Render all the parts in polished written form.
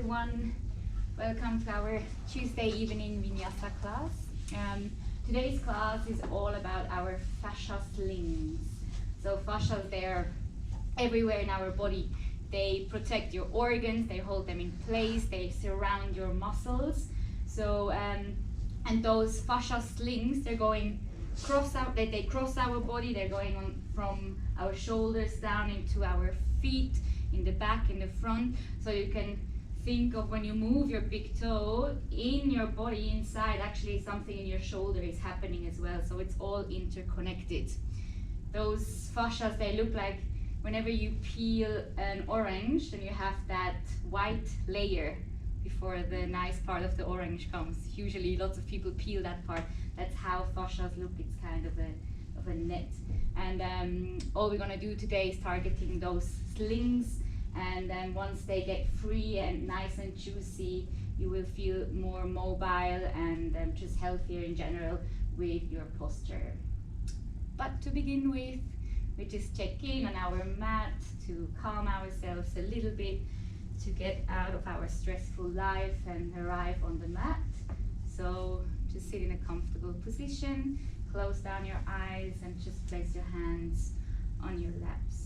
everyone. Welcome to our Tuesday evening Vinyasa class. Today's class is all about our fascia slings. So fascias, they're everywhere in our body. They protect your organs, they hold them in place, they surround your muscles. So and those fascia slings, they're going they cross our body. They're going on from our shoulders down into our feet, in the back, in the front. So you can think of when you move your big toe in your body inside, actually something in your shoulder is happening as well. So it's all interconnected. Those fascias, they look like whenever you peel an orange, then you have that white layer before the nice part of the orange comes. Usually lots of people peel that part. That's how fascias look. It's kind of a net. And all we're gonna do today is targeting those slings, and then once they get free and nice and juicy, you will feel more mobile and just healthier in general with your posture. But to begin with, we just check in on our mat to calm ourselves a little bit, to get out of our stressful life and arrive on the mat. So just sit in a comfortable position, close down your eyes and just place your hands on your laps.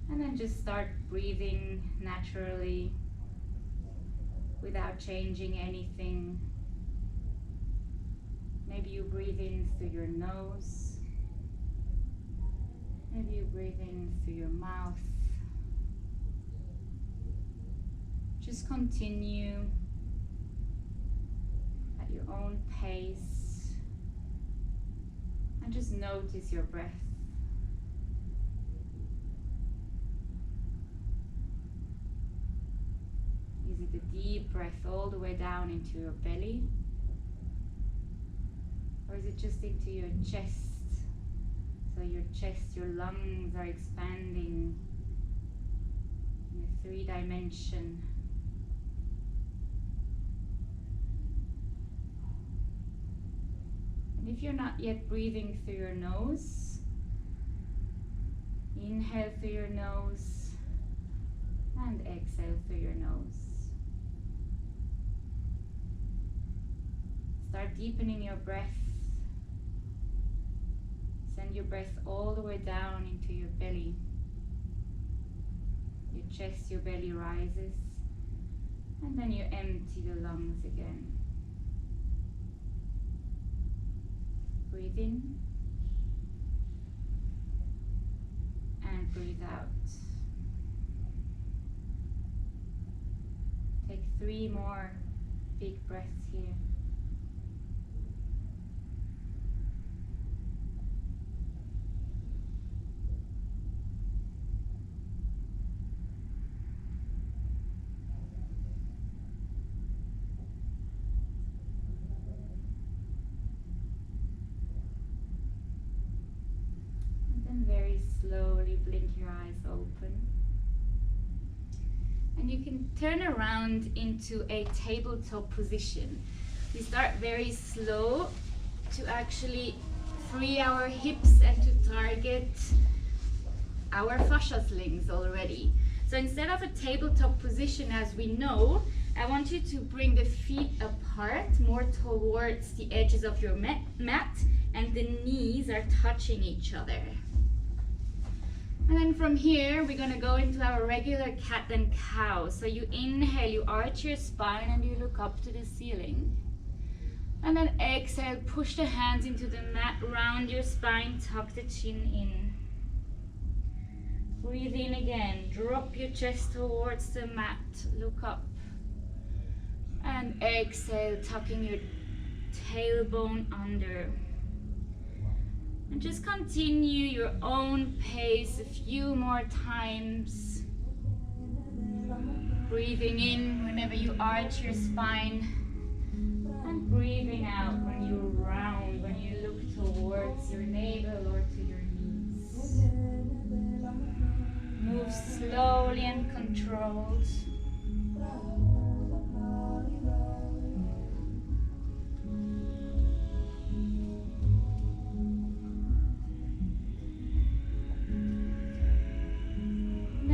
And then just start breathing naturally without changing anything. Maybe you breathe in through your nose. Maybe you breathe in through your mouth. Just continue at your own pace and just notice your breath. Is it a deep breath all the way down into your belly? Or is it just into your chest? So your chest, your lungs are expanding in a 3-dimension. And if you're not yet breathing through your nose, inhale through your nose and exhale through your nose. Start deepening your breath. Send your breath all the way down into your belly. Your chest, your belly rises, and then you empty the lungs again. Breathe in and breathe out. Take 3 more big breaths here. Very slowly blink your eyes open. And you can turn around into a tabletop position. We start very slow to actually free our hips and to target our fascia slings already. So instead of a tabletop position as we know, I want you to bring the feet apart, more towards the edges of your mat, and the knees are touching each other. And then from here, we're gonna go into our regular cat and cow. So you inhale, you arch your spine and you look up to the ceiling. And then exhale, push the hands into the mat, round your spine, tuck the chin in. Breathe in again, drop your chest towards the mat, look up. And exhale, tucking your tailbone under. And just continue your own pace a few more times. Breathing in whenever you arch your spine, and breathing out when you round, when you look towards your navel or to your knees. Move slowly and controlled.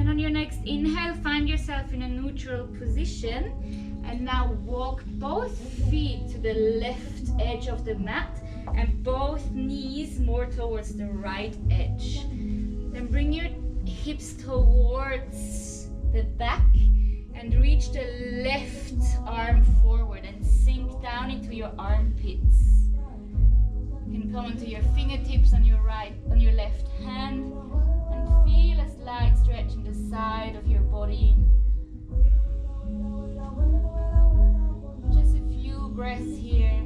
On your next inhale, find yourself in a neutral position, and now walk both feet to the left edge of the mat and both knees more towards the right edge. Then bring your hips towards the back and reach the left arm forward and sink down into your armpits. You can come onto your fingertips on your left hand and feel a slight stretch in the side of your body. Just a few breaths here.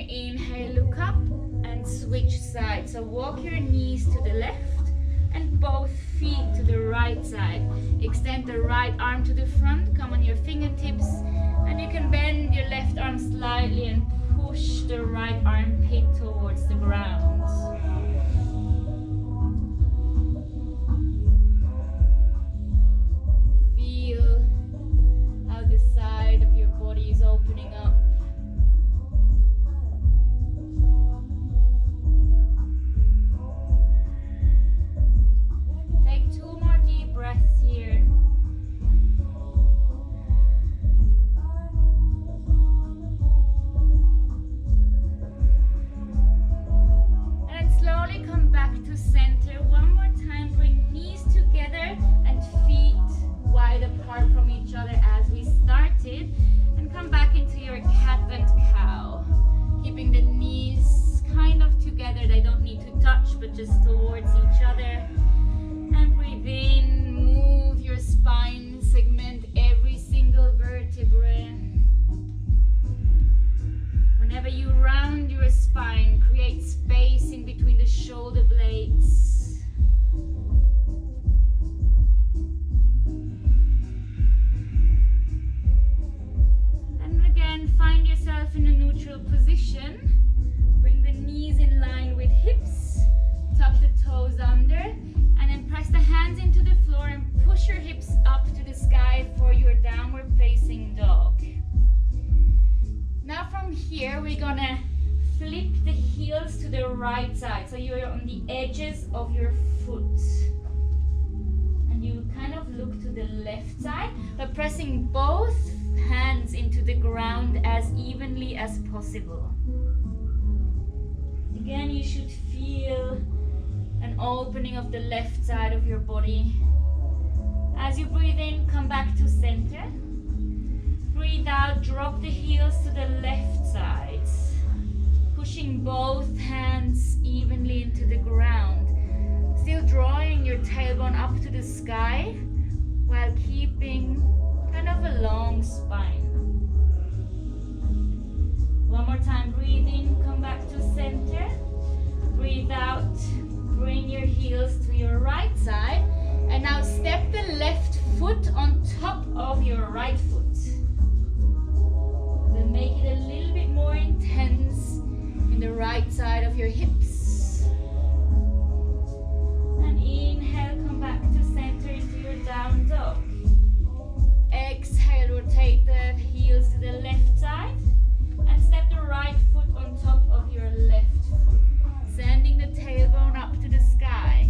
Inhale, look up and switch sides. So walk your knees to the left and both feet to the right side. Extend the right arm to the front, come on your fingertips, and you can bend your left arm slightly and push the right armpit towards the ground. Feel how the side of your body is opening up. Breaths here. And slowly come back to center. One more time, bring knees together and feet wide apart from each other as we started. And come back into your cat and cow. Keeping the knees kind of together. They don't need to touch, but just towards each other. And breathe in, move your spine, segment every single vertebrae. Whenever you round your spine, create space in between the shoulder blades. And again, find yourself in a neutral position. Bring the knees in line with hips, tuck the toes under. And then press the hands into the floor and push your hips up to the sky for your downward facing dog. Now from here, we're gonna flip the heels to the right side. So you're on the edges of your foot. And you kind of look to the left side, but pressing both hands into the ground as evenly as possible. Again, you should feel an opening of the left side of your body. As you breathe in, come back to center. Breathe out, drop the heels to the left side. Pushing both hands evenly into the ground. Still drawing your tailbone up to the sky while keeping kind of a long spine. One more time, breathe in, come back to center. Breathe out. Bring your heels to your right side and now step the left foot on top of your right foot. Then make it a little bit more intense in the right side of your hips. And inhale, come back to center into your down dog. Exhale, rotate the heels to the left side and step the right foot on top of your left foot. Sending the tailbone up to the sky.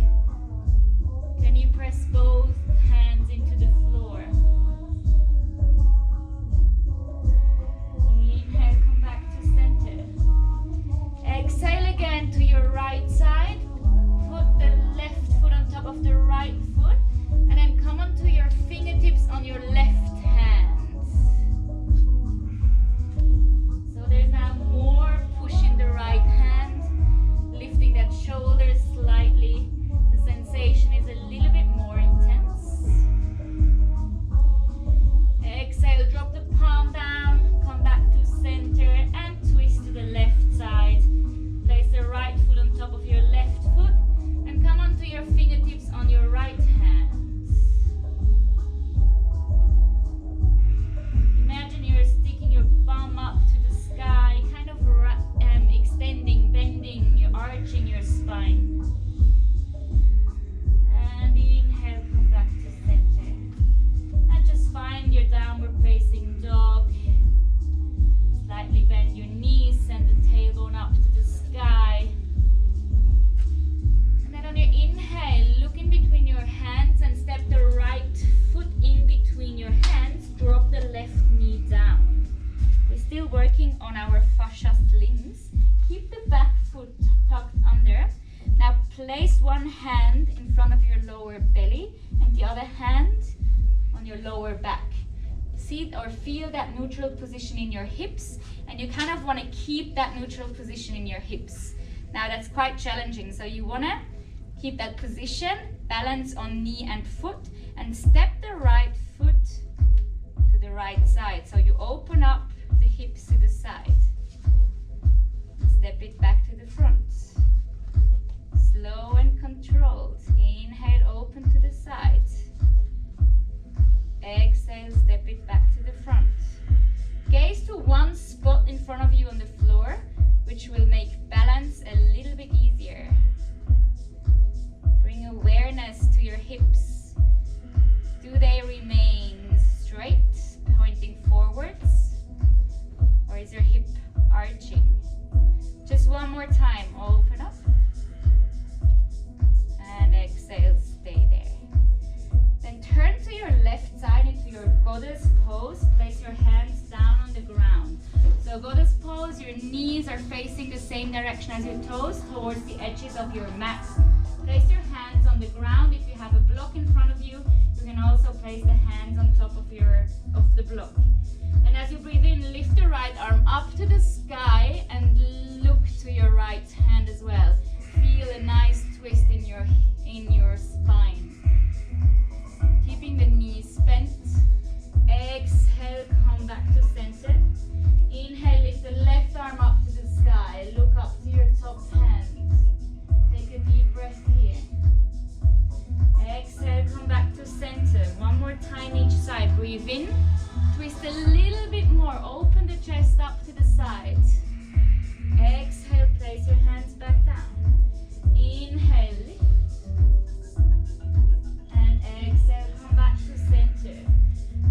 Can you press both hands into the floor? Inhale, come back to center. Exhale again to your fascia slings. Keep the back foot tucked under. Now place one hand in front of your lower belly and the other hand on your lower back. See or feel that neutral position in your hips, and you kind of want to keep that neutral position in your hips. Now that's quite challenging, so you want to keep that position, balance on knee and foot, and step the right foot to the right side. So you open up the hips to the side. Step it back to the front. Slow and controlled. Inhale, open to the side. Exhale, step it back to the front. Gaze to one spot in front of you on the floor, which will make balance a little bit easier. Bring awareness to your hips. Do they remain straight, pointing forwards? Or is your hip arching? Just one more time. Open up. And exhale, stay there. Then turn to your left side into your goddess pose. Place your hands down on the ground. So goddess pose, your knees are facing the same direction as your toes, towards the edges of your mat. Place your hands on the ground. If you have a block in front of you, you can also place the hands on top of the block. And as you breathe in, lift the right arm up to the sky and look to your right hand as well. Feel a nice twist in your spine. Keeping the knees bent. Exhale, come back to center. Inhale, lift the left arm up to the sky. Look up to your top hand. Take a deep breath here. Exhale, come back to center. One more time each side. Breathe in. Twist a little bit more. Open the chest up to the side. Exhale, place your hands back down. Inhale, lift. And exhale, come back to center.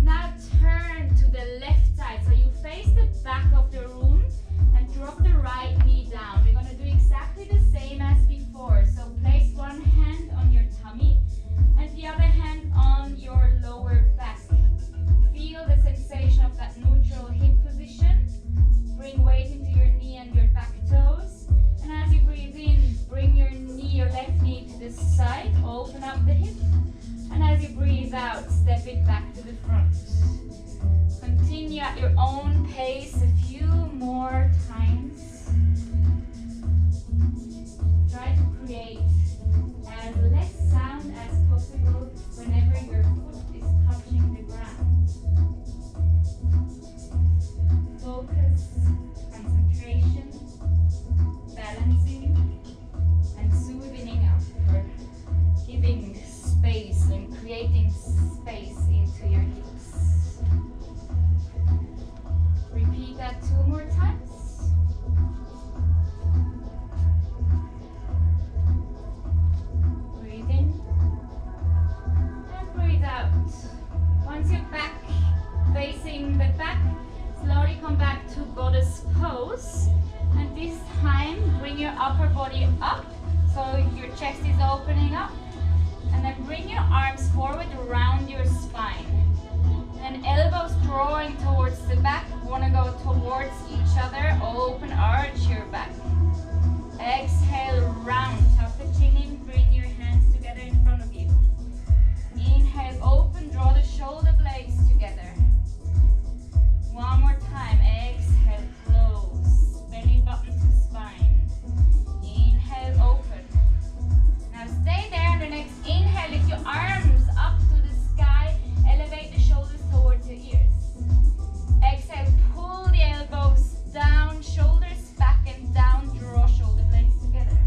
Now turn to the left side. So you face the back of the room and drop the right knee down. We're going to do exactly the same as before. So place one hand on your tummy and the other hand on your lower back. Feel the sensation of that neutral hip position. Bring weight into your knee and your back toes. And as you breathe in, bring your left knee to the side. Open up the hip. And as you breathe out, step it back to the front. Continue at your own pace a few more times. Try to create as less sound as possible whenever your foot is touching the ground. Focus, concentration, balancing, and soothing up for giving space and creating space into your hips. Repeat that 2 more times. Breathe in and breathe out. Once you're back facing the back, slowly come back to goddess pose. And this time, bring your upper body up so your chest is opening up. And then bring your arms forward around your spine. And elbows drawing towards the back. Want to go towards each other. Open, arch your back. Exhale, round. Tuck the chin in. Bring your hands together in front of you. Inhale, open. Draw the shoulder blades together. One more time. Exhale, close. Belly button to spine. Inhale, open. Now stay there. On the next inhale, lift your arms up to the sky. Elevate the shoulders towards your ears. Exhale, pull the elbows down, shoulders back and down. Draw shoulder blades together.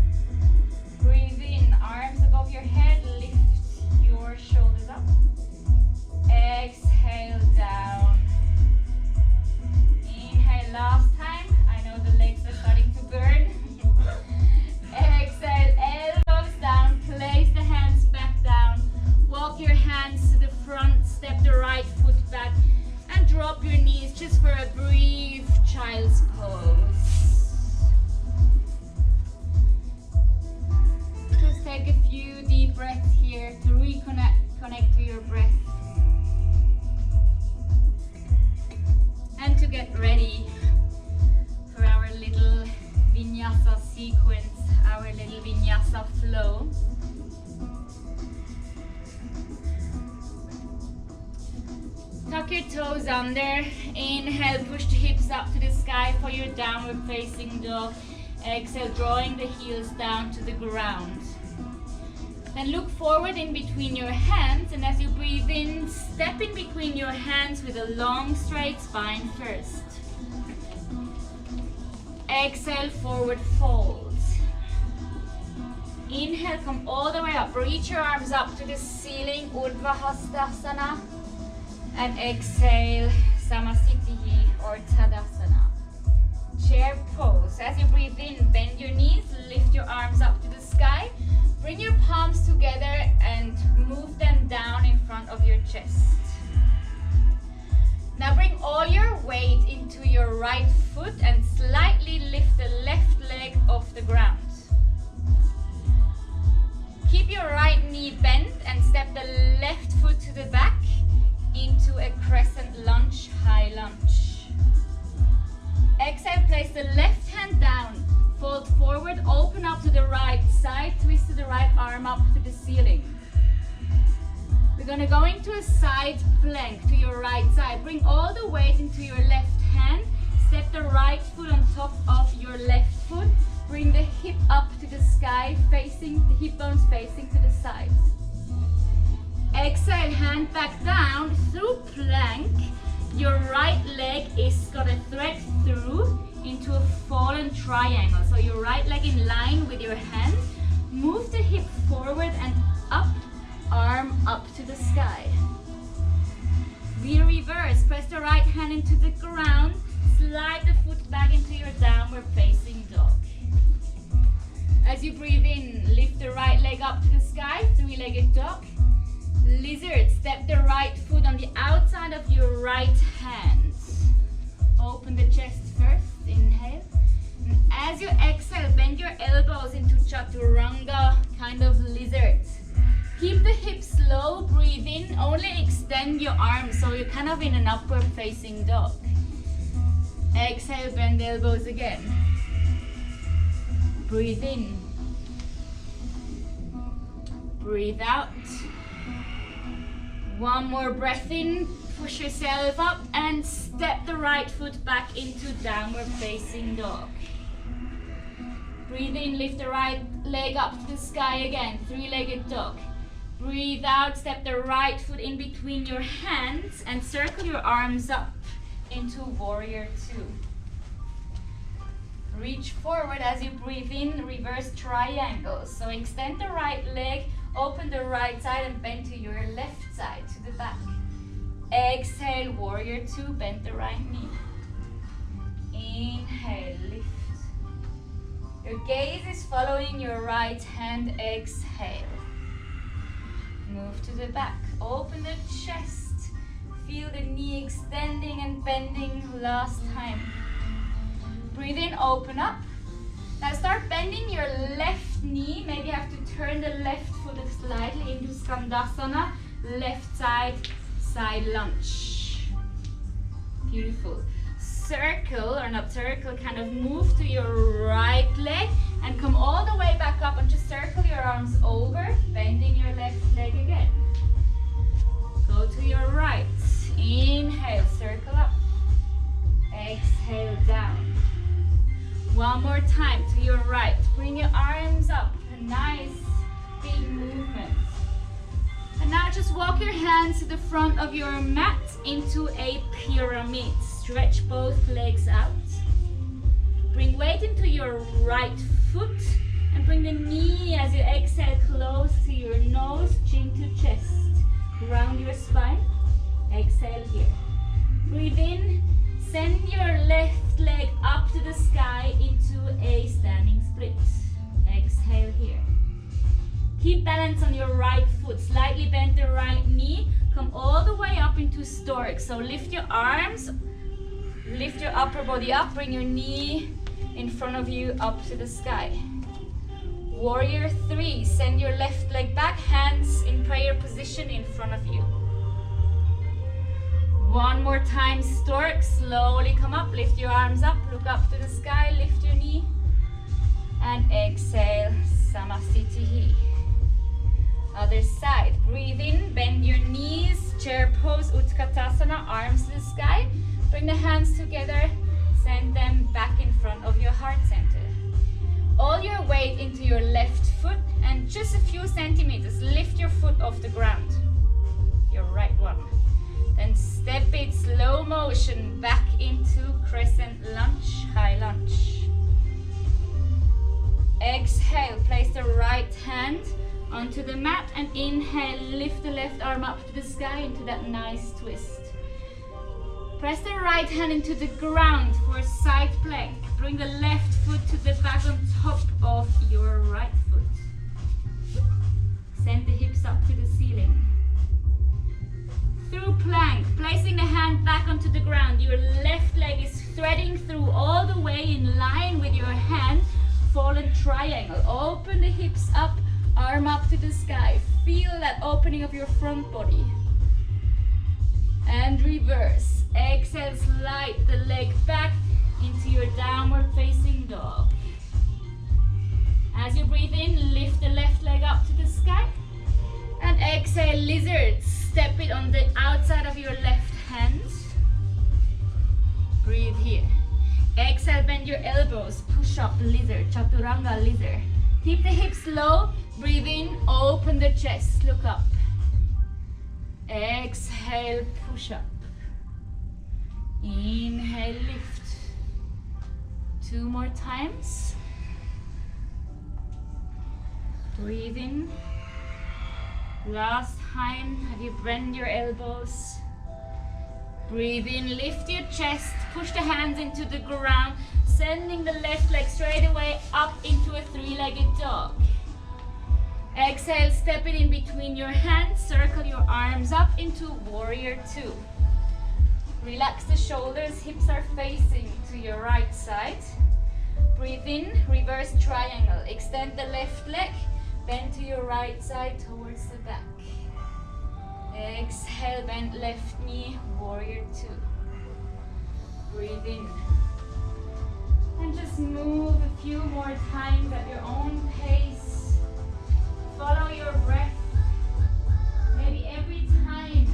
Breathe in, arms above your head. Lift your shoulders up. Exhale, down. Inhale, last time. I know the legs are starting to burn. Exhale, elbows down. Place the hands back down. Walk your hands to the front. Step the right foot back. And drop your knees just for a brief child's pose. Just take a few deep breaths here to connect to your breath. And to get ready for our under. Inhale, push the hips up to the sky for your downward facing dog. Exhale, drawing the heels down to the ground. Then look forward in between your hands, and as you breathe in, step in between your hands with a long straight spine first. Exhale, forward fold. Inhale, come all the way up. Reach your arms up to the ceiling, Urdhva Hastasana. And exhale, Samasthiti or Tadasana. Chair pose. As you breathe in, bend your knees, lift your arms up to the sky. Bring your palms together and move them down in front of your chest. Now bring all your weight into your right foot and slightly lift the left leg off the ground. Keep your right knee bent and step the left foot to the back into a crescent lunge, high lunge. Exhale, place the left hand down, fold forward, open up to the right side, twist to the right arm up to the ceiling. We're going to go into a side plank to your right side. Bring all the weight into your left hand, step the right foot on top of your left foot, bring the hip up to the sky, facing the hip bones facing to the sides. Exhale, hand back down through plank. Your right leg is gonna thread through into a fallen triangle. So your right leg in line with your hand. Move the hip forward and up, arm up to the sky. We reverse, press the right hand into the ground, slide the foot back into your downward facing dog. As you breathe in, lift the right leg up to the sky, three-legged dog. Lizard, step the right foot on the outside of your right hand. Open the chest first, inhale. And as you exhale, bend your elbows into chaturanga, kind of lizard. Keep the hips low, breathe in, only extend your arms so you're kind of in an upward facing dog. Exhale, bend the elbows again. Breathe in. Breathe out. One more breath in, push yourself up and step the right foot back into downward facing dog. Breathe in, lift the right leg up to the sky again, three-legged dog. Breathe out, step the right foot in between your hands and circle your arms up into warrior two. Reach forward as you breathe in, reverse triangles. So extend the right leg, open the right side and bend to your left side, to the back. Exhale, warrior two, bend the right knee. Inhale, lift. Your gaze is following your right hand, exhale. Move to the back, open the chest. Feel the knee extending and bending, last time. Breathe in, open up. Now start bending your left knee. Maybe you have to turn the left foot slightly into Skandasana. Left side, side lunge. Beautiful. Circle, or not circle, kind of move to your right leg and come all the way back up and just circle your arms over, bending your left leg again. Go to your right. Inhale, circle up. Exhale, down. One more time to your right. Bring your arms up. A nice big movement. And now just walk your hands to the front of your mat into a pyramid. Stretch both legs out. Bring weight into your right foot and bring the knee as you exhale close to your nose, chin to chest. Round your spine. Exhale here. Breathe in. Send your left leg up to the sky into a standing split. Exhale here. Keep balance on your right foot. Slightly bend the right knee. Come all the way up into stork. So lift your arms. Lift your upper body up. Bring your knee in front of you up to the sky. Warrior three. Send your left leg back. Hands in prayer position in front of you. One more time, stork. Slowly come up, lift your arms up, look up to the sky, lift your knee. And exhale, Samasthiti. Other side. Breathe in, bend your knees, chair pose, Utkatasana, arms to the sky. Bring the hands together, send them back in front of your heart center. All your weight into your left foot and just a few centimeters, lift your foot off the ground. Your right one. Then step it slow motion back into crescent lunge, high lunge. Exhale, place the right hand onto the mat and inhale, lift the left arm up to the sky into that nice twist. Press the right hand into the ground for side plank. Bring the left foot to the back on top of your right foot. Send the hips up to the ceiling. Through plank, placing the hand back onto the ground. Your left leg is threading through all the way in line with your hand. Fallen triangle. Open the hips up, arm up to the sky. Feel that opening of your front body. And reverse. Exhale, slide the leg back into your downward facing dog. As you breathe in, lift the left leg up to the sky. And exhale, lizard. Step it on the outside of your left hand. Breathe here. Exhale, bend your elbows. Push up, lizard, chaturanga lizard. Keep the hips low. Breathe in, open the chest, look up. Exhale, push up. Inhale, lift. 2 more times. Breathe in. Last time, have you bend your elbows? Breathe in, lift your chest, push the hands into the ground, sending the left leg straight away up into a 3-legged dog. Exhale, step it in between your hands, circle your arms up into warrior 2. Relax the shoulders, hips are facing to your right side. Breathe in, reverse triangle, extend the left leg, bend to your right side towards the back. Exhale, bend left knee, warrior 2. Breathe in. And just move a few more times at your own pace. Follow your breath. Maybe every time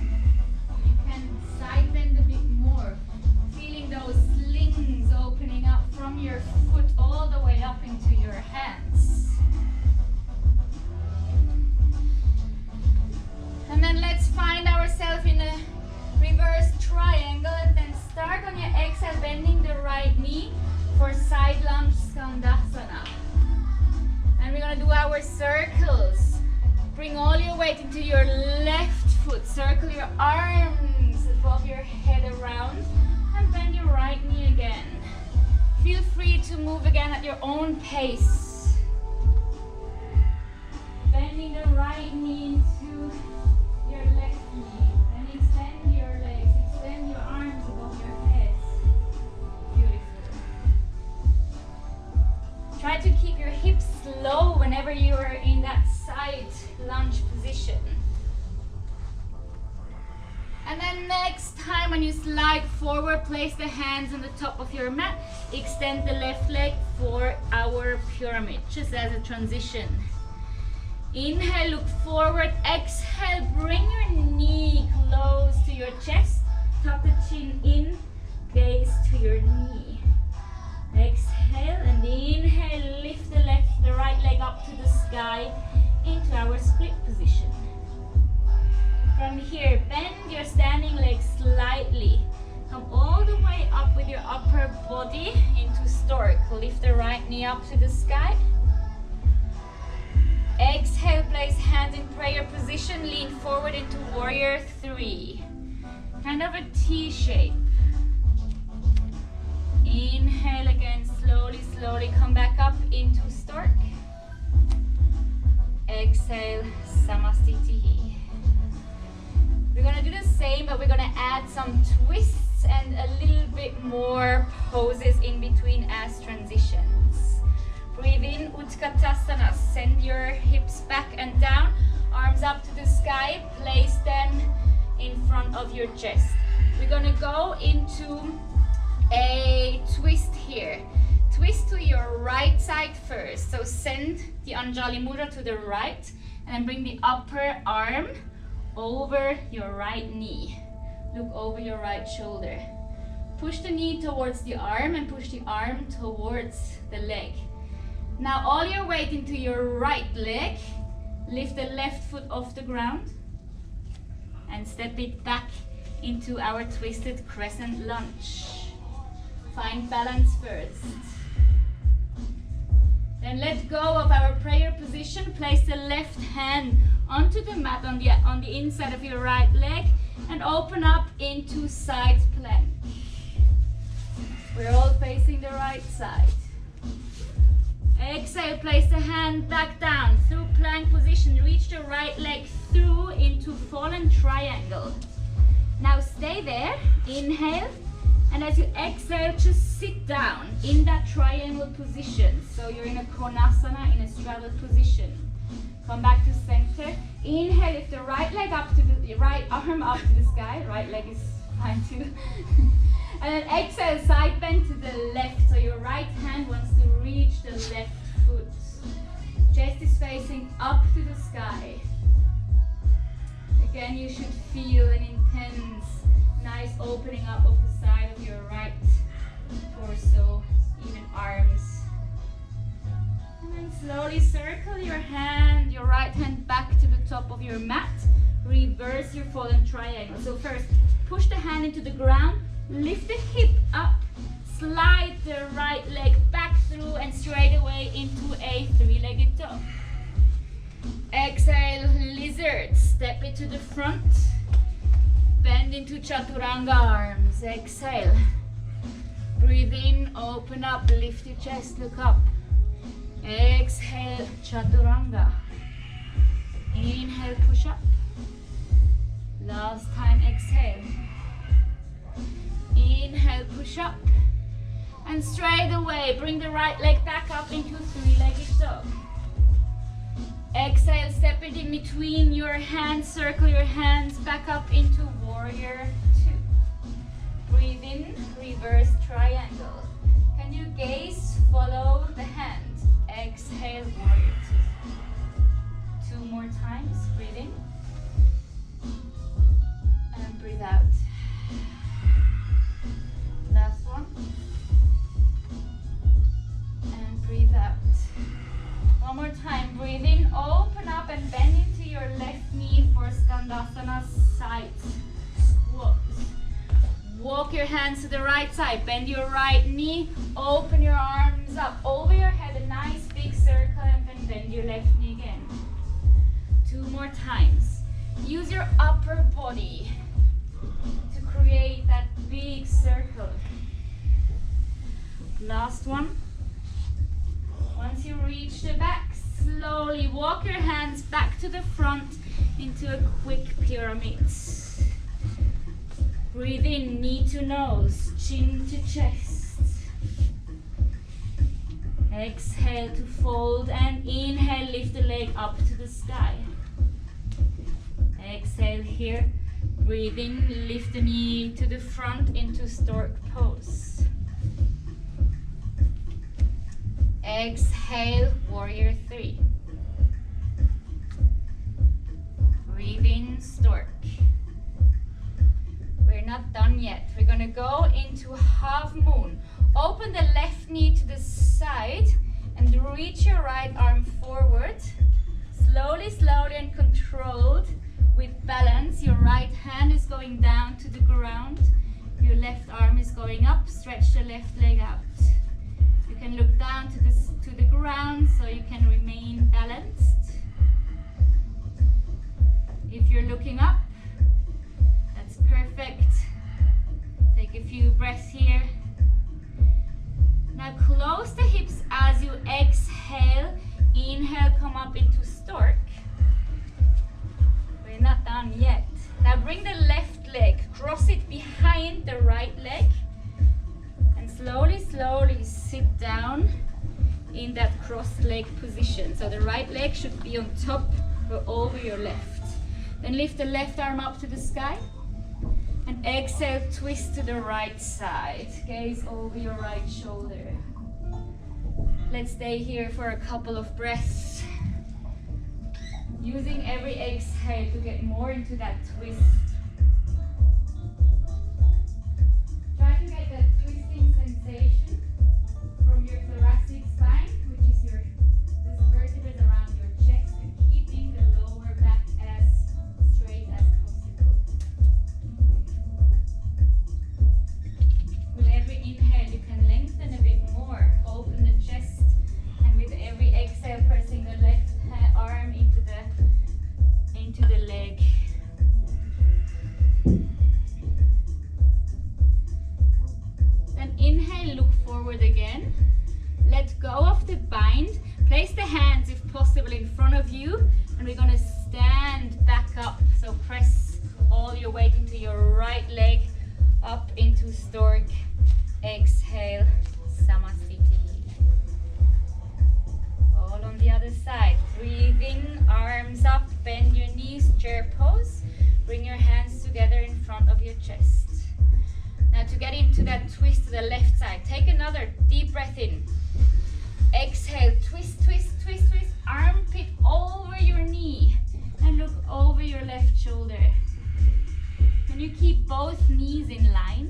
you can side bend a bit more. Feeling those slings opening up from your foot all the way up into your hands. And then let's find ourselves in a reverse triangle and then start on your exhale, bending the right knee for side lunge skandasana. And we're gonna do our circles. Bring all your weight into your left foot. Circle your arms above your head around and bend your right knee again. Feel free to move again at your own pace. Bending the right knee into your left knee. Then extend your legs, extend your arms above your head. Beautiful. Try to keep your hips low whenever you are in that side lunge position. And then next time when you slide forward, place the hands on the top of your mat. Extend the left leg for our pyramid, just as a transition. Inhale, look forward. Exhale, bring your knee close to your chest. Tuck the chin in, gaze to your knee. Exhale and inhale, lift the right leg up to the sky into our split position. From here, bend your standing leg slightly. Come all the way up with your upper body into stork. Lift the right knee up to the sky. Exhale, place hands in prayer position. Lean forward into warrior 3. Kind of a T shape. Inhale again, slowly, slowly come back up into stork. Exhale, Samastitihi. We're gonna do the same, but we're gonna add some twists and a little bit more poses in between as transitions. Breathe in, Utkatasana. Send your hips back and down, arms up to the sky. Place them in front of your chest. We're gonna go into a twist here. Twist to your right side first. So send the Anjali Mudra to the right. And then bring the upper arm over your right knee. Look over your right shoulder. Push the knee towards the arm and push the arm towards the leg. Now all your weight into your right leg. Lift the left foot off the ground and step it back into our twisted crescent lunge. Find balance first. Then let go of our prayer position. Place the left hand onto the mat on the inside of your right leg and open up into side plank. We're all facing the right side. Exhale, place the hand back down through plank position. Reach the right leg through into fallen triangle. Now stay there. Inhale. And as you exhale, just sit down in that triangle position. So you're in a konasana, in a straddled position. Come back to center. Inhale, lift the right leg up to the right arm up to the sky. Right leg is fine too. And then exhale, side bend to the left. So your right hand wants to reach the left foot. Chest is facing up to the sky. Again, you should feel an intense, nice opening up of the side of your right torso, even arms. And then slowly circle your hand, your right hand back to the top of your mat. Reverse your fallen triangle. So first, push the hand into the ground, lift the hip up, slide the right leg back through and straight away into a three-legged dog. Exhale, lizard, step it to the front. Bend into chaturanga arms. Exhale. Breathe in, open up, lift your chest, look up. Exhale, chaturanga. Inhale, push up. Last time, exhale. Inhale, push up. And straight away, bring the right leg back up into three-legged dog. Exhale, step it in between your hands, circle your hands back up into warrior two. Breathe in, reverse triangle. Can you gaze, follow the hand? Exhale, warrior two. Two more times, breathe in. And breathe out. Last one. And breathe out. One more time, breathe in, open up and bend into your left knee for Skandasana side squat. Walk your hands to the right side, bend your right knee, open your arms up over your head, a nice big circle, and then bend your left knee again. Two more times. Use your upper body to create that big circle. Last one. Once you reach the back, slowly walk your hands back to the front into a quick pyramid. Breathe in, knee to nose, chin to chest. Exhale to fold and inhale, lift the leg up to the sky. Exhale here, breathe in, lift the knee to the front into stork pose. Exhale, warrior three. Breathe in, stork. We're not done yet. We're gonna go into half moon. Open the left knee to the side and reach your right arm forward. Slowly, slowly and controlled with balance. Your right hand is going down to the ground. Your left arm is going up. Stretch the left leg out. You can look down to the ground so you can remain balanced. If you're looking up, that's perfect. Take a few breaths here. Now close the hips as you exhale. Inhale, come up into stork. We're not done yet. Now bring the left leg, cross it behind the right leg. Slowly, slowly sit down in that crossed leg position. So the right leg should be on top or over your left. Then lift the left arm up to the sky. And exhale, twist to the right side. Gaze over your right shoulder. Let's stay here for a couple of breaths. Using every exhale to get more into that twist. Try to get that twisting sensation from your thoracic spine, which is your vertebrae around your chest, and keeping the lower back as straight as possible. With every inhale, you can lengthen a bit more, open the chest, and with every exhale, pressing the left arm into the leg. Then inhale, look forward again. Let go of the bind. Place the hands, if possible, in front of you, and we're going to stand back up. So press all your weight into your right leg, up into stork. Exhale, Samasthiti. All on the other side. Breathe in, arms up, bend your knees, chair pose. Bring your hands together in front of your chest. Now to get into that twist to the left side, take another deep breath in. Exhale, twist, twist, twist, twist. Armpit over your knee and look over your left shoulder. Can you keep both knees in line?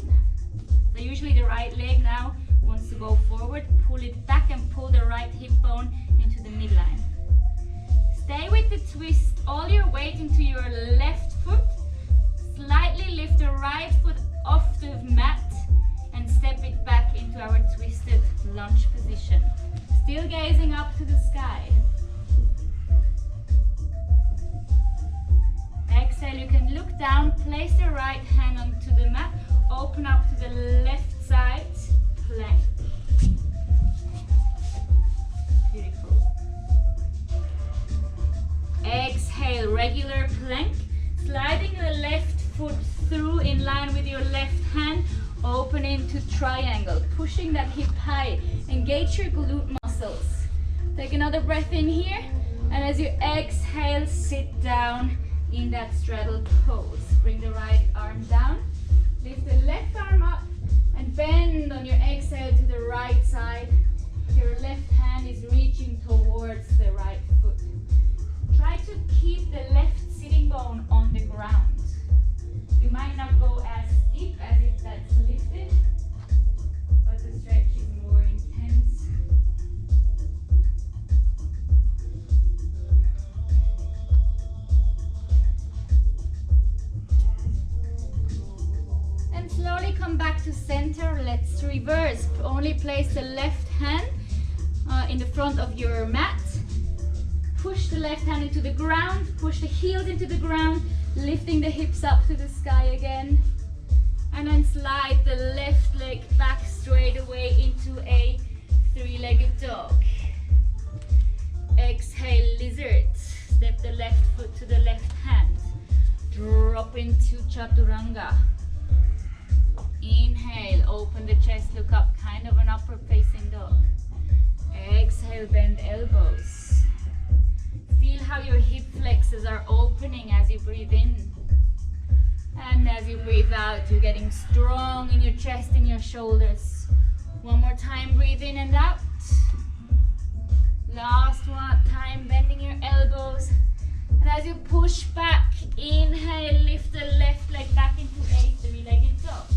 So usually the right leg now wants to go forward. Pull it back and pull the right hip bone into the midline. Stay with the twist. All your weight into your left foot. Slightly lift the right foot off the mat and step it back into our twisted lunge position. Still gazing up to the sky. Exhale, you can look down, place the right hand onto the mat, open up to the left side, plank. Beautiful. Exhale, regular plank, sliding the left foot through in line with your left hand, open into triangle, pushing that hip high, engage your glute muscles. Take another breath in here, and as you exhale, sit down in that straddle pose. Bring the right arm down, lift the left arm up, and bend on your exhale to the right side. Your left hand is reaching towards the right foot. Try to keep the left sitting bone on the ground. You might not go as deep as if that's lifted, but the stretch is more intense. And slowly come back to center. Let's reverse. Only place the left hand in the front of your mat. Push the left hand into the ground. Push the heels into the ground. Lifting the hips up to the sky again, and then slide the left leg back straight away into a three-legged dog. Exhale, lizard. Step the left foot to the left hand. Drop into chaturanga. Inhale, open the chest, look up, kind of an upward facing dog. Exhale, bend elbows. Feel how your hip flexors are opening as you breathe in. And as you breathe out, you're getting strong in your chest and your shoulders. One more time, breathe in and out. Last one time, bending your elbows. And as you push back, inhale, lift the left leg back into a three-legged dog.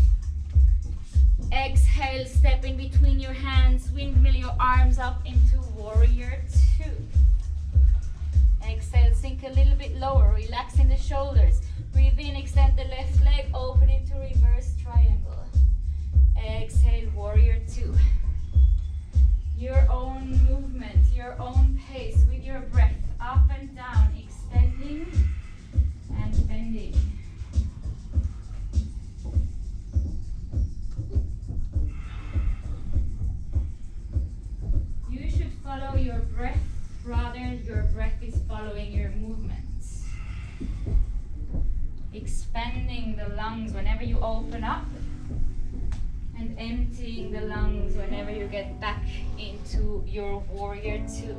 Exhale, step in between your hands, windmill your arms up into warrior two. Exhale, sink a little bit lower, relaxing the shoulders. Breathe in, extend the left leg, open into reverse triangle. Exhale, warrior two. Your own movement, your own pace with your breath, up and down, extending and bending. You should follow your breath. Rather, your breath is following your movements. Expanding the lungs whenever you open up, and emptying the lungs whenever you get back into your warrior two.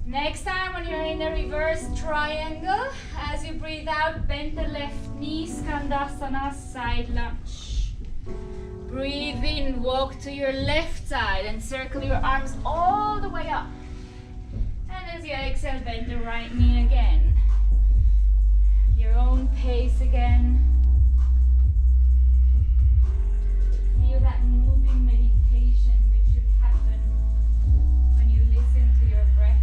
Next time when you're in a reverse triangle, as you breathe out, bend the left knee, Skandasana, side lunge. Breathe in, walk to your left side and circle your arms all the way up. And as you exhale, bend the right knee again. Your own pace again. Feel that moving meditation which should happen when you listen to your breath.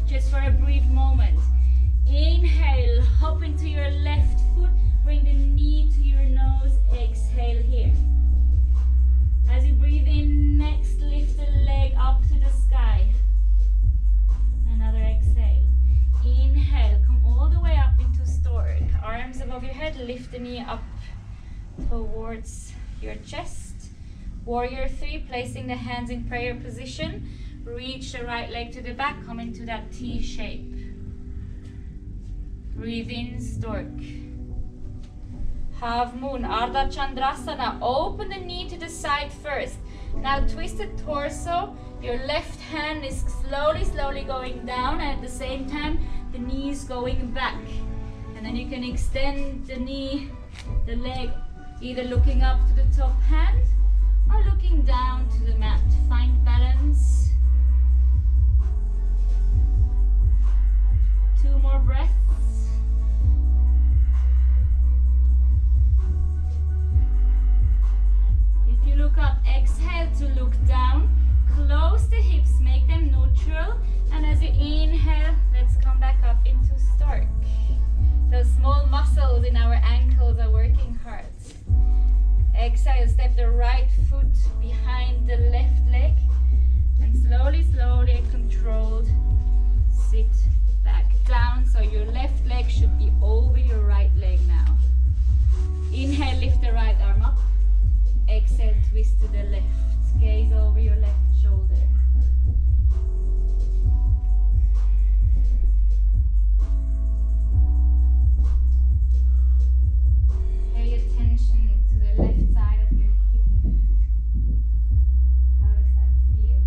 Just for a brief moment. Inhale, hop into your left foot, bring the knee to your nose, exhale here. As you breathe in, next lift the leg up to the sky. Another exhale. Inhale, come all the way up into stork. Arms above your head, lift the knee up towards your chest. Warrior 3, placing the hands in prayer position. Reach the right leg to the back, come into that T shape. Breathe in, stork. Half moon, Ardha Chandrasana. Open the knee to the side first. Now twist the torso. Your left hand is slowly going down, and at the same time, the knee is going back. And then you can extend the knee, the leg, either looking up to the top hand or looking down to the mat. Find balance. 2 more breaths. If you look up, exhale to look down. Close the hips, make them neutral. And as you inhale, let's come back up into stork. Those small muscles in our ankles are working hard. Exhale, step the right foot behind the left leg. And slowly and controlled, sit back down, so your left leg should be over your right leg now. Inhale, lift the right arm up. Exhale, twist to the left. Gaze over your left shoulder. Pay attention to the left side of your hip. How does that feel?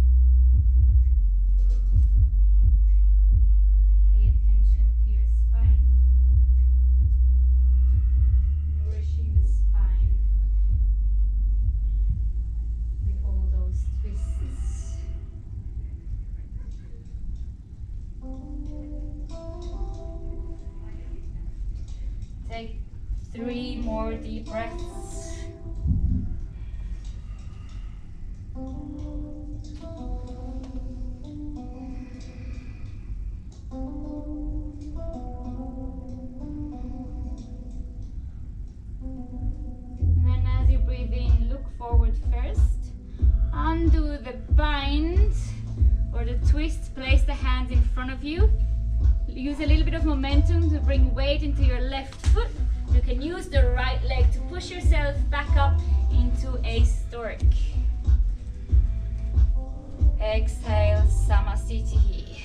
Pay attention to your spine. Nourishing the spine with all those twists. Take 3 more deep breaths. And then as you breathe in, look forward first. Undo the bind or the twist. Place the hands in front of you. Use a little bit of momentum to bring weight into your left foot. You can use the right leg to push yourself back up into a stork. Exhale, Samasthiti.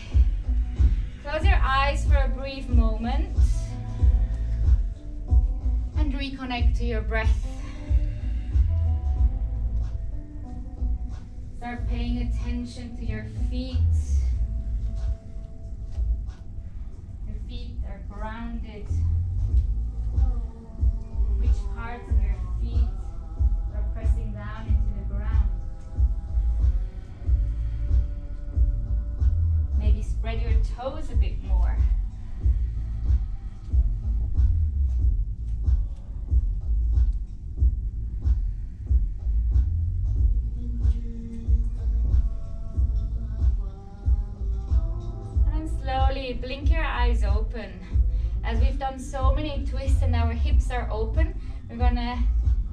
Close your eyes for a brief moment and reconnect to your breath. Start paying attention to your feet. Your feet are grounded. Which parts of your feet are pressing down into the ground? Maybe spread your toes a bit more. And then slowly blink your eyes open. As we've done so many twists and our hips are open, we're gonna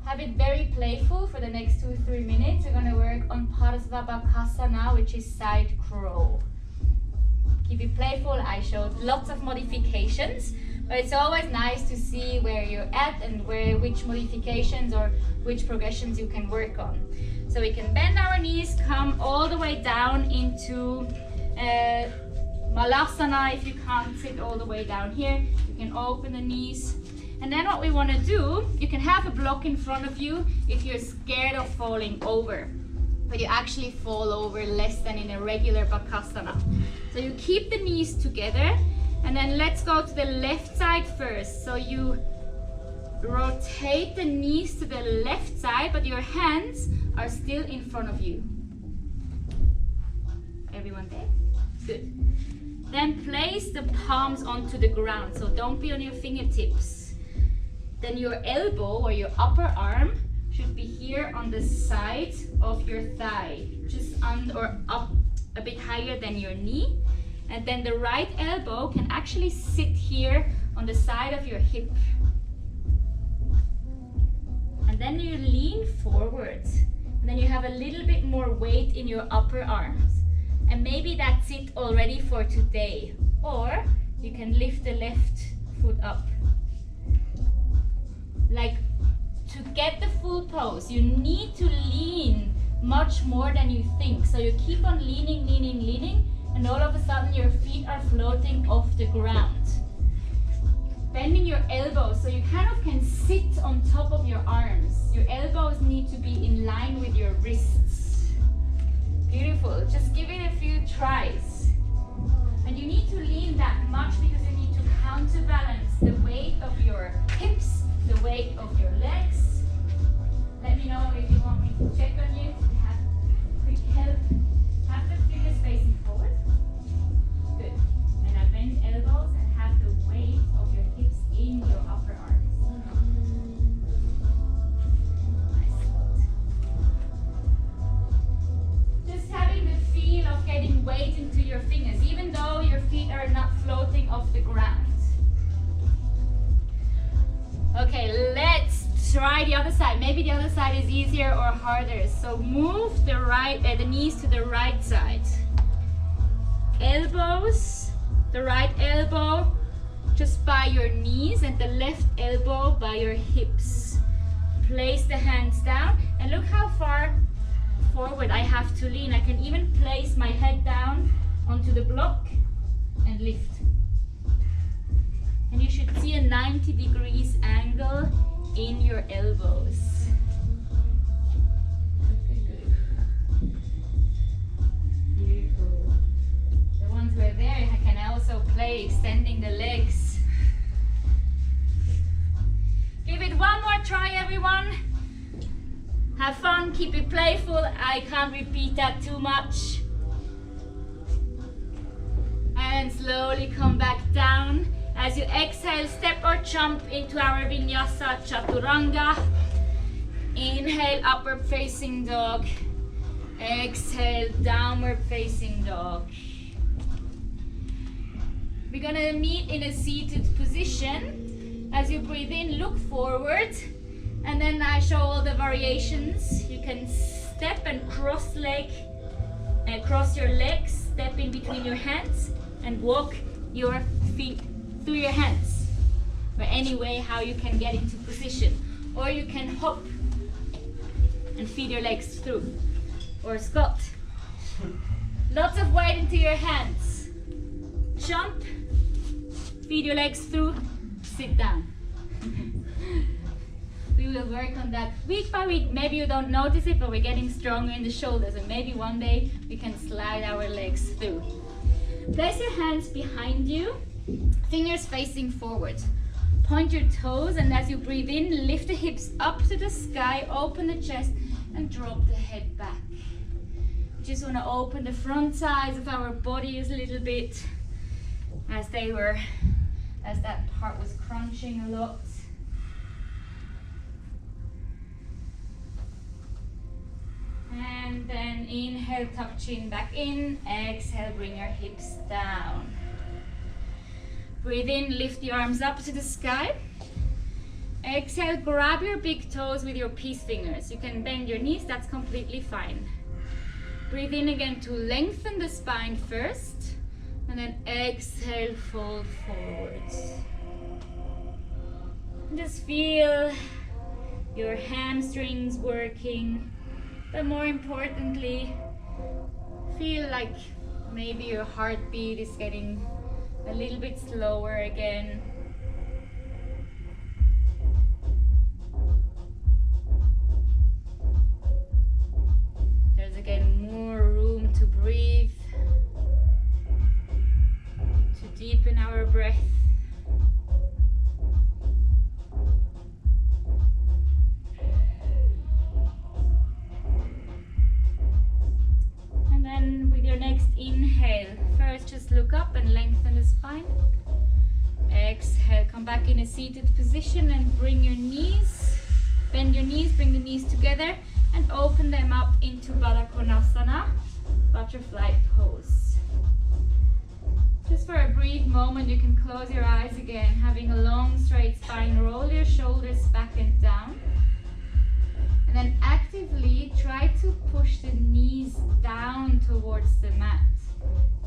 have it very playful for the next 2-3 minutes. We're gonna work on Parsvabhakasana, which is side crow. Keep it playful. I showed lots of modifications, but it's always nice to see where you're at and which modifications or which progressions you can work on. So we can bend our knees, come all the way down into Malasana, if you can't sit all the way down here, you can open the knees. And then what we want to do, you can have a block in front of you if you're scared of falling over. But you actually fall over less than in a regular Bakasana. So you keep the knees together, and then let's go to the left side first. So you rotate the knees to the left side, but your hands are still in front of you. Everyone there? Good. Then place the palms onto the ground, so don't be on your fingertips. Then your elbow or your upper arm should be here on the side of your thigh, just under or up a bit higher than your knee. And then the right elbow can actually sit here on the side of your hip. And then you lean forward. And then you have a little bit more weight in your upper arms. And maybe that's it already for today. Or you can lift the left foot up. Like, to get the full pose, you need to lean much more than you think. So you keep on leaning, leaning, leaning, and all of a sudden your feet are floating off the ground. Bending your elbows so you kind of can sit on top of your arms. Your elbows need to be in line with your wrists. Beautiful. Just give it a few tries. And you need to lean that much because you need to counterbalance the weight of your hips, the weight of your legs. Let me know if you want me to check on you, to have quick help. Have the fingers facing forward. Good. And now bend elbows and have the weight of your hips in your upper arms. Nice. Just having the feel of getting weight into your fingers, even though your feet are not floating off the ground. Okay, let's try the other side. Maybe the other side is easier or harder. So move the knees to the right side. Elbows, the right elbow just by your knees and the left elbow by your hips. Place the hands down and look how far forward I have to lean. I can even place my head down onto the block and lift. And you should see a 90 degrees angle in your elbows. Good. Beautiful. The ones who are there, I can also play extending the legs. Give it one more try, everyone. Have fun, keep it playful. I can't repeat that too much. And slowly come back down. As you exhale, step or jump into our Vinyasa Chaturanga. Inhale, upward facing dog. Exhale, downward facing dog. We're gonna meet in a seated position. As you breathe in, look forward. And then I show all the variations. You can step and cross your legs, step in between your hands, and walk your feet through your hands, or any way how you can get into position. Or you can hop and feed your legs through, or squat. Lots of weight into your hands. Jump, feed your legs through, sit down. We will work on that week by week. Maybe you don't notice it, but we're getting stronger in the shoulders, and maybe one day we can slide our legs through. Place your hands behind you, fingers facing forward. Point your toes, and as you breathe in, lift the hips up to the sky, open the chest, and drop the head back. Just want to open the front sides of our bodies a little bit, as that part was crunching a lot. And then inhale, tuck chin back in. Exhale, bring your hips down. Breathe in, lift the arms up to the sky. Exhale, grab your big toes with your peace fingers. You can bend your knees, that's completely fine. Breathe in again to lengthen the spine first. And then exhale, fold forwards. Just feel your hamstrings working. But more importantly, feel like Maybe your heartbeat is getting a little bit slower again. There's again more room to breathe, to deepen our breath. And then with your next inhale, first just look up and lengthen the spine. Exhale, come back in a seated position and bring your knees, bend your knees, bring the knees together and open them up into Baddha Konasana, butterfly pose. Just for a brief moment, you can close your eyes again, having a long straight spine, roll your shoulders back and down. And then actively try to push the knees down towards the mat.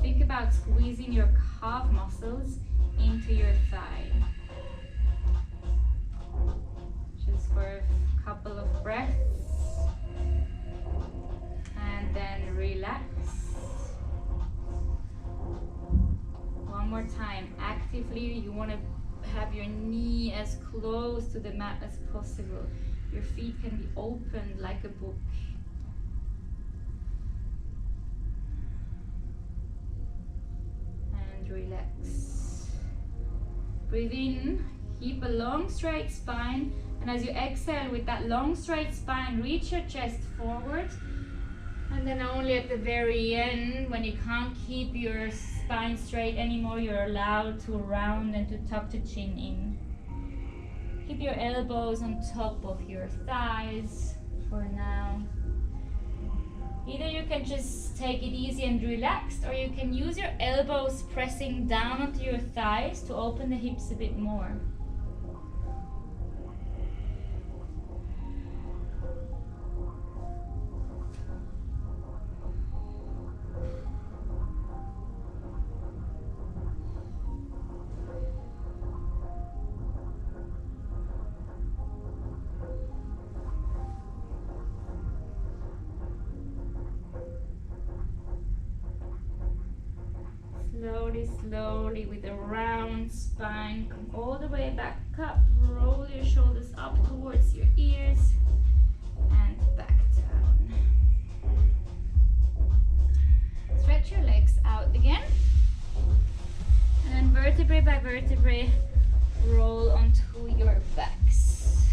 Think about squeezing your calf muscles into your thigh. Just for a couple of breaths. And then relax. One more time. Actively, you want to have your knee as close to the mat as possible. Your feet can be opened like a book. And relax. Breathe in, keep a long straight spine, and as you exhale with that long straight spine, reach your chest forward. And then only at the very end, when you can't keep your spine straight anymore, you're allowed to round and to tuck the chin in. Keep your elbows on top of your thighs for now. Either you can just take it easy and relaxed, or you can use your elbows pressing down onto your thighs to open the hips a bit more. Slowly with a round spine, come all the way back up, roll your shoulders up towards your ears and back down. Stretch your legs out again, and then vertebrae by vertebrae roll onto your backs.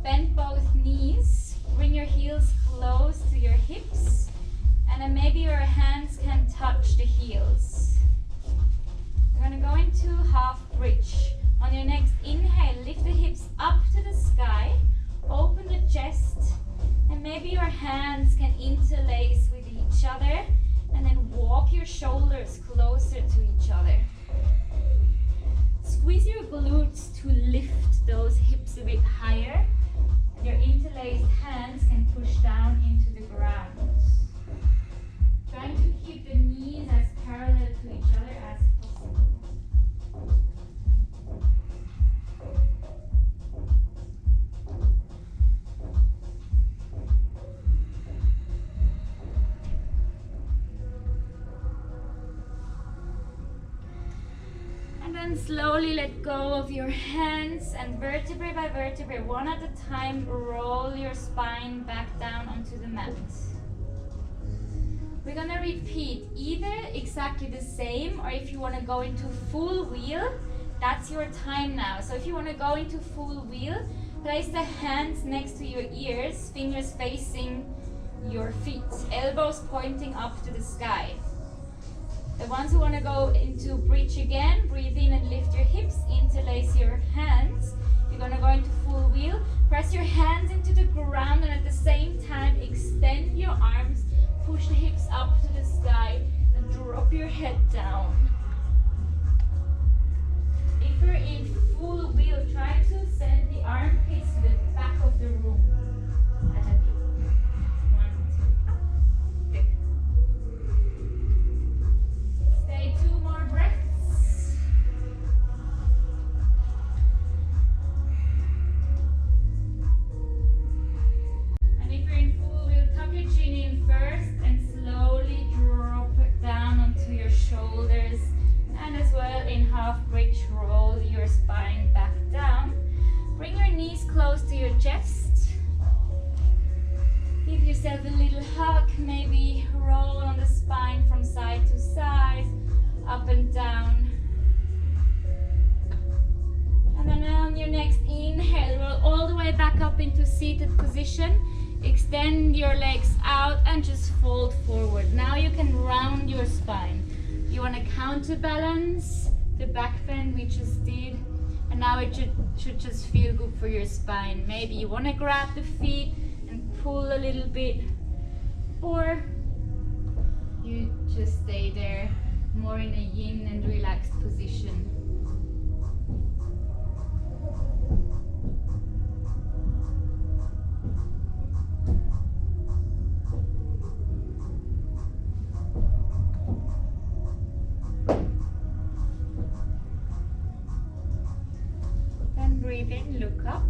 Bend both knees, bring your heels close to your hips. And then maybe your hands can touch the heels. We're going to go into half bridge. On your next inhale, lift the hips up to the sky, open the chest, and maybe your hands can interlace with each other, and then walk your shoulders closer to each other. Squeeze your glutes to lift those hips a bit higher, and your interlaced hands can push down into the ground. Trying to keep the knees as parallel to each other as possible. And then slowly let go of your hands, and vertebrae by vertebrae, one at a time, roll your spine back down onto the mat. We're gonna repeat either exactly the same, or if you wanna go into full wheel, that's your time now. So if you wanna go into full wheel, place the hands next to your ears, fingers facing your feet, elbows pointing up to the sky. The ones who wanna go into bridge again, breathe in and lift your hips, interlace your hands. You're gonna go into full wheel, press your hands into the ground, and at the same time extend your arms. Push the hips up to the sky and drop your head down. If you're in full wheel, try to send the armpits to the back of the room. Ahead. 1, 2. Good. Stay 2 more breaths. And if you're in full wheel, tuck your chin in first. seated position. Extend your legs out and just fold forward. Now you can round your spine. You want to counterbalance the back bend we just did, and now it should just feel good for your spine. Maybe you want to grab the feet and pull a little bit, or you just stay there more in a yin and relaxed position. Breathe in, look up.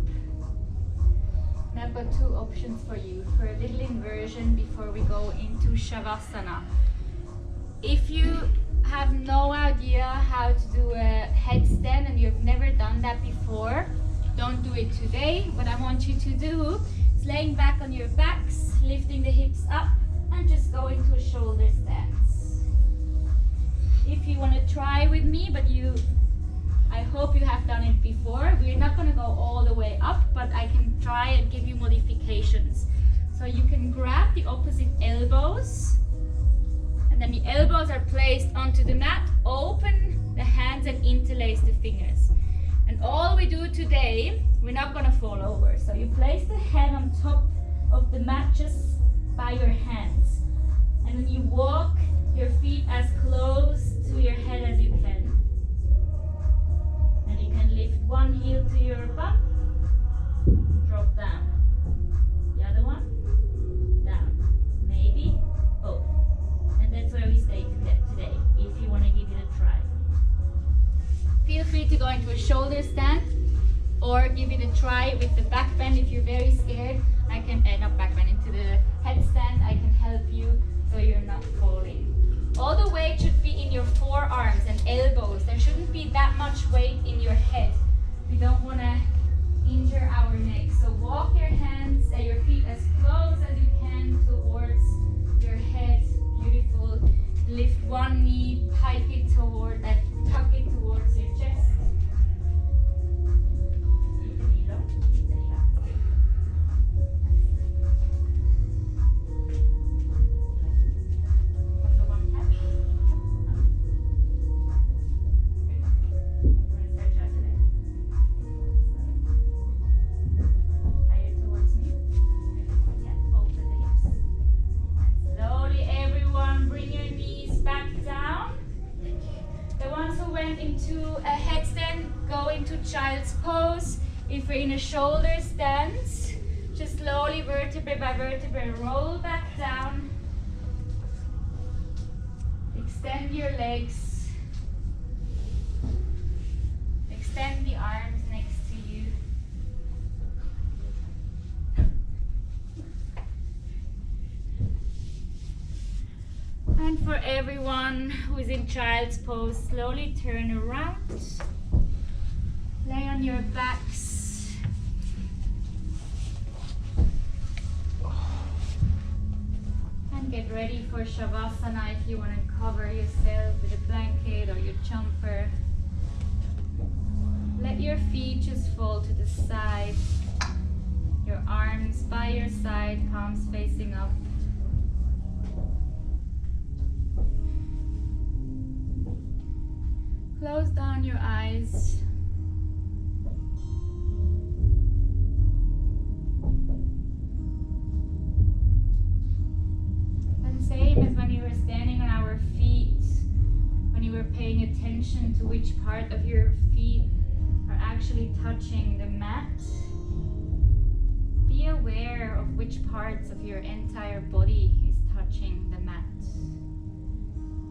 And I've got two options for you for a little inversion before we go into Shavasana. If you have no idea how to do a headstand and you've never done that before, don't do it today. What I want you to do is laying back on your backs, lifting the hips up, and just go into a shoulder stance. If you want to try with me, but I hope you have done it before. We're not going to go all the way up, but I can try and give you modifications. So you can grab the opposite elbows, and then the elbows are placed onto the mat. Open the hands and interlace the fingers. And all we do today, we're not going to fall over. So you place the head on top of the mat just by your hands. And then you walk your feet as close to your head as you can. And you can lift one heel to your bum, drop down. The other one, down. Maybe both. And that's where we stay today, if you want to give it a try. Feel free to go into a shoulder stand or give it a try with the back bend. If you're very scared, I can, not back bend, into the headstand. I can help you so you're not falling. All the weight should be in your forearms and elbows. There shouldn't be that much weight in your head. We don't want to injure our neck. So walk your hands and your feet as close as you can towards your head. Beautiful. Lift one knee, hike it toward that, tuck it towards your chest. Keep the knee low, keep the knee up. Into a headstand, go into child's pose. If we're in a shoulder stance, just slowly, vertebrae by vertebrae, roll back down. Extend your legs. Extend the arms next to you. And for everyone who is in child's pose, slowly turn around. Lay on your backs. And get ready for Shavasana if you want to cover yourself with a blanket or your jumper. Let your feet just fall to the side. Your arms by your side, palms facing up. Close down your eyes. And same as when you were standing on our feet, when you were paying attention to which part of your feet are actually touching the mat, be aware of which parts of your entire body is touching the mat.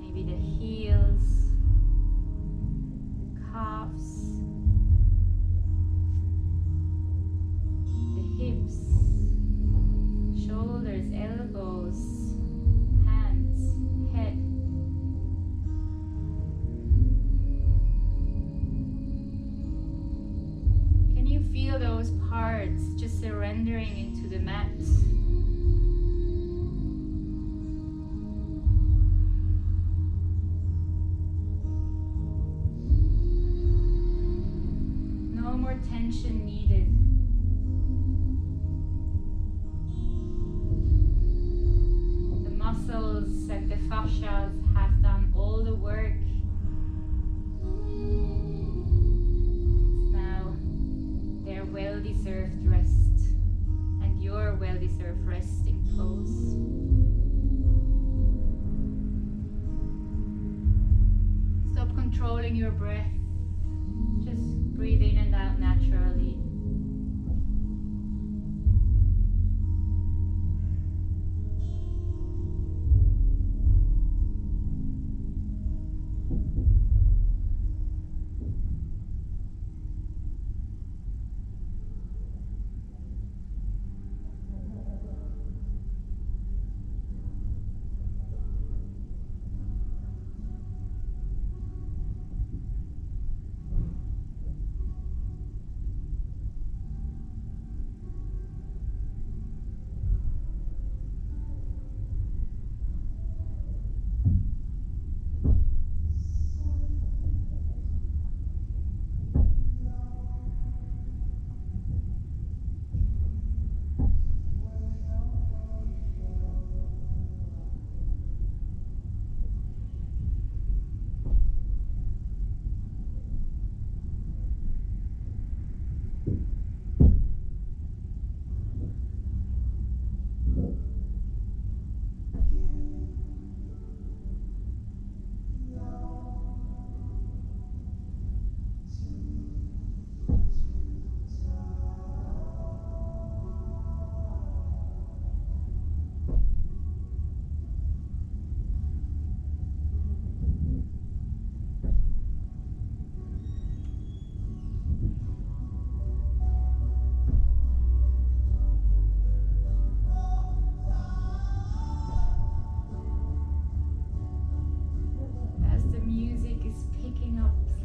Maybe the heels, calves, the hips, shoulders, elbows, hands, head. Can you feel those parts just surrendering into the mat? Tension needed. muscles and the fascias have done all the work. Now their well-deserved rest and your well-deserved resting pose. Stop controlling your breath. Just breathe in and out naturally.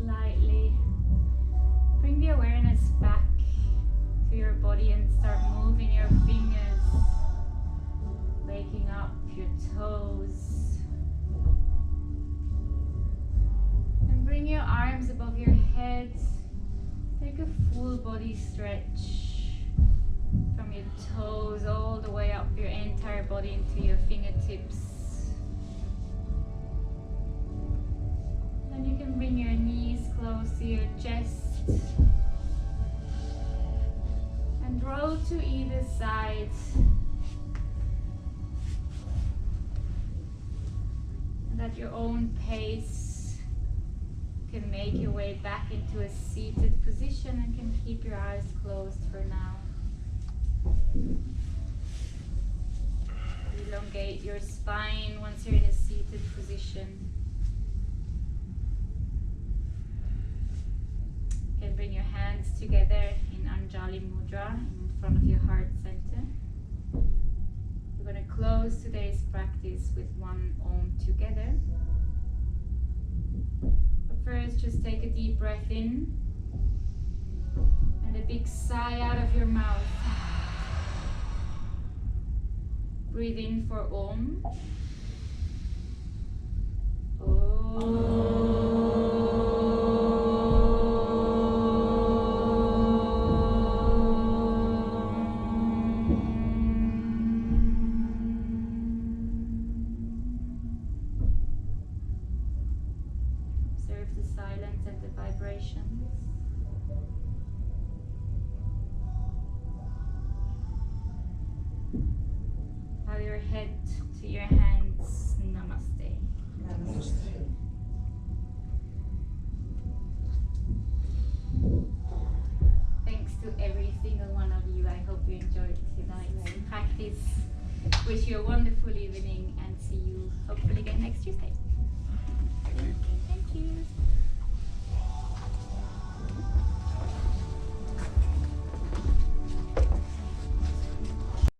Slightly bring the awareness back to your body and start moving your fingers, waking up your toes, and bring your arms above your head. Take a full body stretch from your toes all the way up your entire body into your fingertips. And you can bring your knees close to your chest and roll to either side. And at your own pace, you can make your way back into a seated position and can keep your eyes closed for now. Elongate your spine once you're in a seated position. You can bring your hands together in Anjali Mudra in front of your heart center. We're going to close today's practice with one Om together. But first, just take a deep breath in and a big sigh out of your mouth. Breathe in for Om. Om. Bow your head to your hands. Namaste. Namaste. Thanks to every single one of you. I hope you enjoyed tonight's practice. Wish you a wonderful evening and see you hopefully again next Tuesday. Thank you.